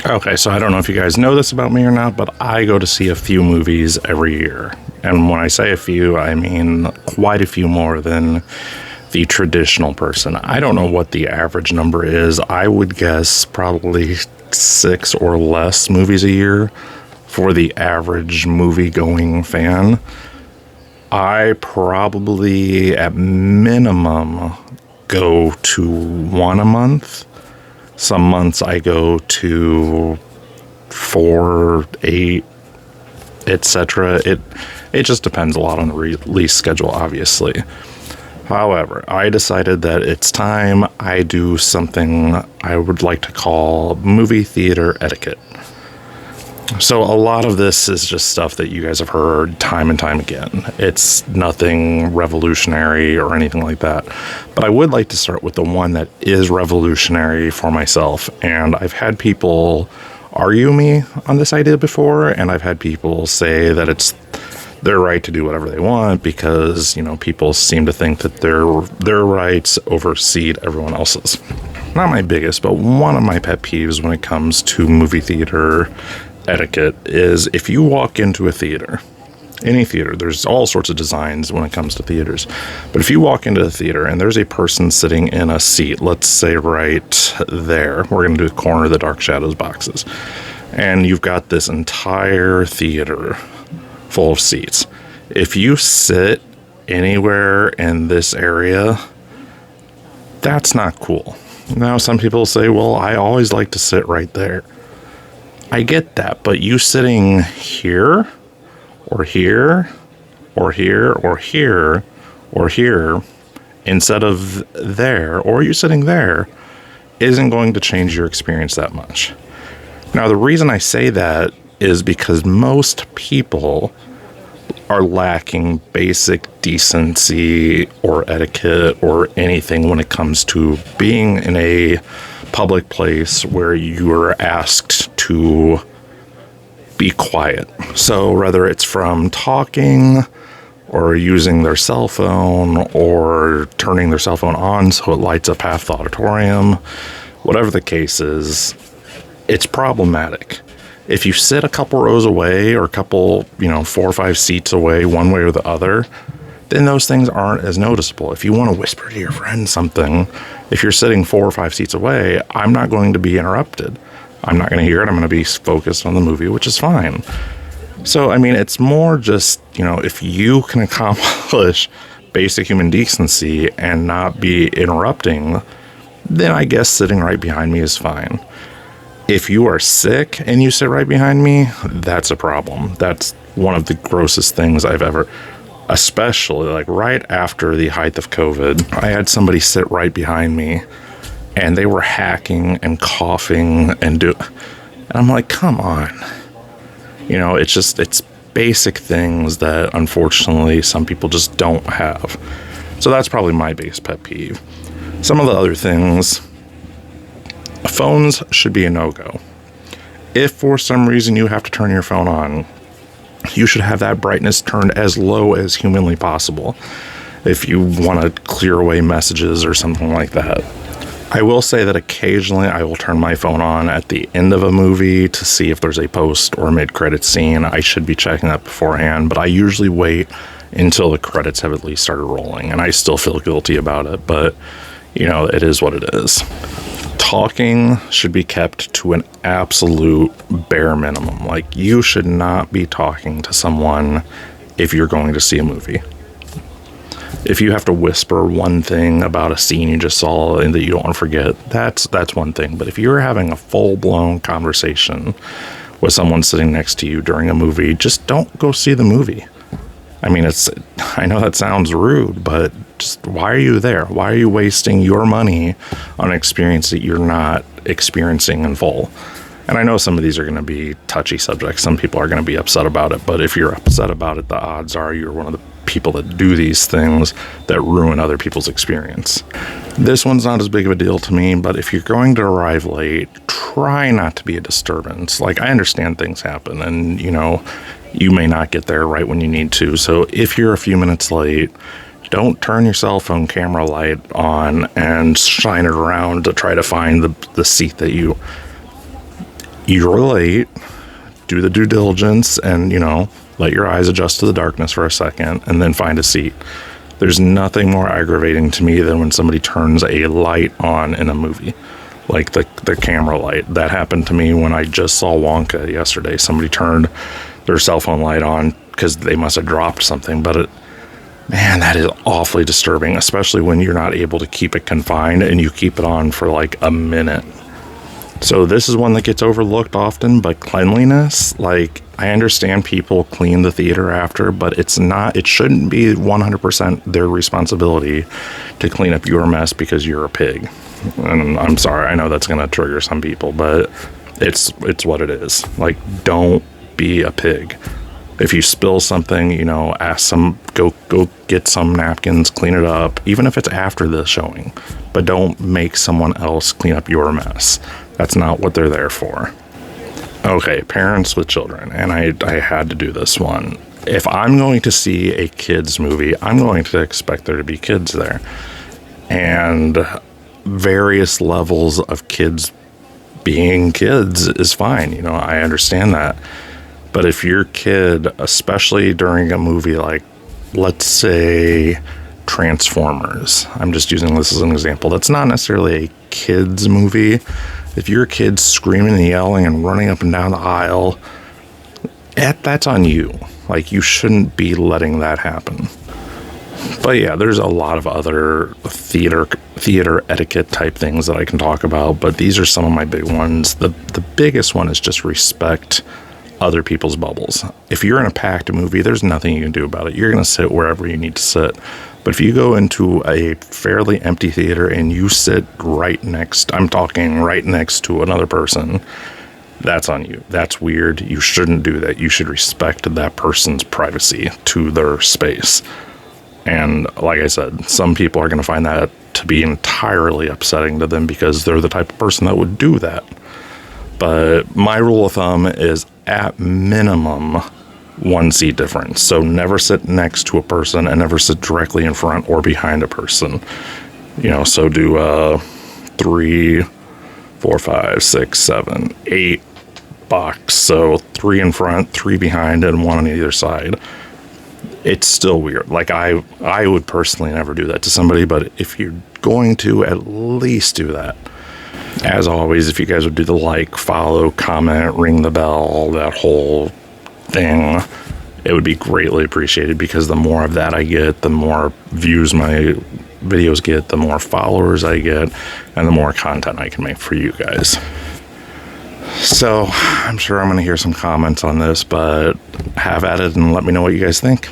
Okay, so I don't know if you guys know this about me or not, but I go to see a few movies every year. And when I say a few, I mean quite a few more than the traditional person. I don't know what the average number is. I would guess probably 6 or less movies a year for the average movie-going fan. I probably, at minimum, go to one a month. Some months I go to 4, 8, etc. It just depends a lot on the release schedule, obviously. However, I decided that it's time I do something I would like to call movie theater etiquette. So a lot of this is just stuff that you guys have heard time and time again. It's nothing revolutionary or anything like that. But I would like to start with the one that is revolutionary for myself. And I've had people argue me on this idea before, and I've had people say that it's their right to do whatever they want because, people seem to think that their rights oversee everyone else's. Not my biggest, but one of my pet peeves when it comes to movie theater etiquette is if you walk into a theater, any theater, there's all sorts of designs when it comes to theaters, but if you walk into the theater and there's a person sitting in a seat, let's say right there, we're going to do the corner of the Dark Shadows boxes, and you've got this entire theater full of seats. If you sit anywhere in this area, that's not cool. Now, some people say, well, I always like to sit right there. I get that, but you sitting here, or here, or here, or here, or here, instead of there, or you sitting there, isn't going to change your experience that much. Now, the reason I say that is because most people are lacking basic decency or etiquette or anything when it comes to being in a public place where you are asked to be quiet. So whether it's from talking or using their cell phone or turning their cell phone on so it lights up half the auditorium, whatever the case is, it's problematic. If you sit a couple rows away or a couple, 4 or 5 seats away, one way or the other, then those things aren't as noticeable. If you want to whisper to your friend something, if you're sitting 4 or 5 seats away, I'm not going to be interrupted. I'm not going to hear it. I'm going to be focused on the movie, which is fine. So, it's more just, if you can accomplish basic human decency and not be interrupting, then I guess sitting right behind me is fine. If you are sick and you sit right behind me, that's a problem. That's one of the grossest things I've ever, especially right after the height of COVID, I had somebody sit right behind me and they were hacking and coughing and I'm like, come on. It's basic things that unfortunately some people just don't have. So that's probably my biggest pet peeve. Some of the other things, phones should be a no-go. If for some reason you have to turn your phone on, you should have that brightness turned as low as humanly possible if you want to clear away messages or something like that. I will say that occasionally I will turn my phone on at the end of a movie to see if there's a post or mid-credit scene. I should be checking that beforehand, but I usually wait until the credits have at least started rolling, and I still feel guilty about it, but it is what it is. Talking should be kept to an absolute bare minimum. You should not be talking to someone if you're going to see a movie. If you have to whisper one thing about a scene you just saw and that you don't want to forget, that's one thing. But if you're having a full-blown conversation with someone sitting next to you during a movie, just don't go see the movie. I know that sounds rude, but just why are you there? Why are you wasting your money on an experience that you're not experiencing in full? And I know some of these are going to be touchy subjects. Some people are going to be upset about it, but if you're upset about it, the odds are you're one of the people that do these things that ruin other people's experience. This one's not as big of a deal to me, but if you're going to arrive late, try not to be a disturbance. I understand things happen and, you may not get there right when you need to. So if you're a few minutes late, don't turn your cell phone camera light on and shine it around to try to find the seat that you... you're late, do the due diligence and, let your eyes adjust to the darkness for a second and then find a seat. There's nothing more aggravating to me than when somebody turns a light on in a movie, like the camera light. That happened to me when I just saw Wonka yesterday. Somebody turned their cell phone light on because they must have dropped something, but man, that is awfully disturbing, especially when you're not able to keep it confined and you keep it on for like a minute. So this is one that gets overlooked often, but cleanliness, like, I understand people clean the theater after, but it shouldn't be 100% their responsibility to clean up your mess because you're a pig. And I'm sorry, I know that's going to trigger some people, but it's what it is. Like, don't be a pig. If you spill something, go get some napkins, clean it up, even if it's after the showing. But don't make someone else clean up your mess. That's not what they're there for. Okay, parents with children, and I had to do this one. If I'm going to see a kids movie, I'm going to expect there to be kids there. And various levels of kids being kids is fine. I understand that. But if your kid, especially during a movie like, let's say, Transformers, I'm just using this as an example, that's not necessarily a kid's movie. If your kid's screaming and yelling and running up and down the aisle, that's on you. Like, you shouldn't be letting that happen. But yeah, there's a lot of other theater etiquette type things that I can talk about, but these are some of my big ones. The biggest one is just respect other people's bubbles. If you're in a packed movie, there's nothing you can do about it. You're going to sit wherever you need to sit. But if you go into a fairly empty theater and you sit right next to another person, that's on you. That's weird. You shouldn't do that. You should respect that person's privacy to their space. And like I said, some people are going to find that to be entirely upsetting to them because they're the type of person that would do that. But my rule of thumb is at minimum 1 seat difference. So never sit next to a person and never sit directly in front or behind a person. So do 3, 4, 5, 6, 7, 8 box. So 3 in front, 3 behind, and 1 on either side. It's still weird. Like, I would personally never do that to somebody, but if you're going to, at least do that. As always, if you guys would do the like, follow, comment, ring the bell, that whole thing, it would be greatly appreciated, because the more of that I get, the more views my videos get, the more followers I get, and the more content I can make for you guys. So I'm sure I'm going to hear some comments on this, but have at it and let me know what you guys think.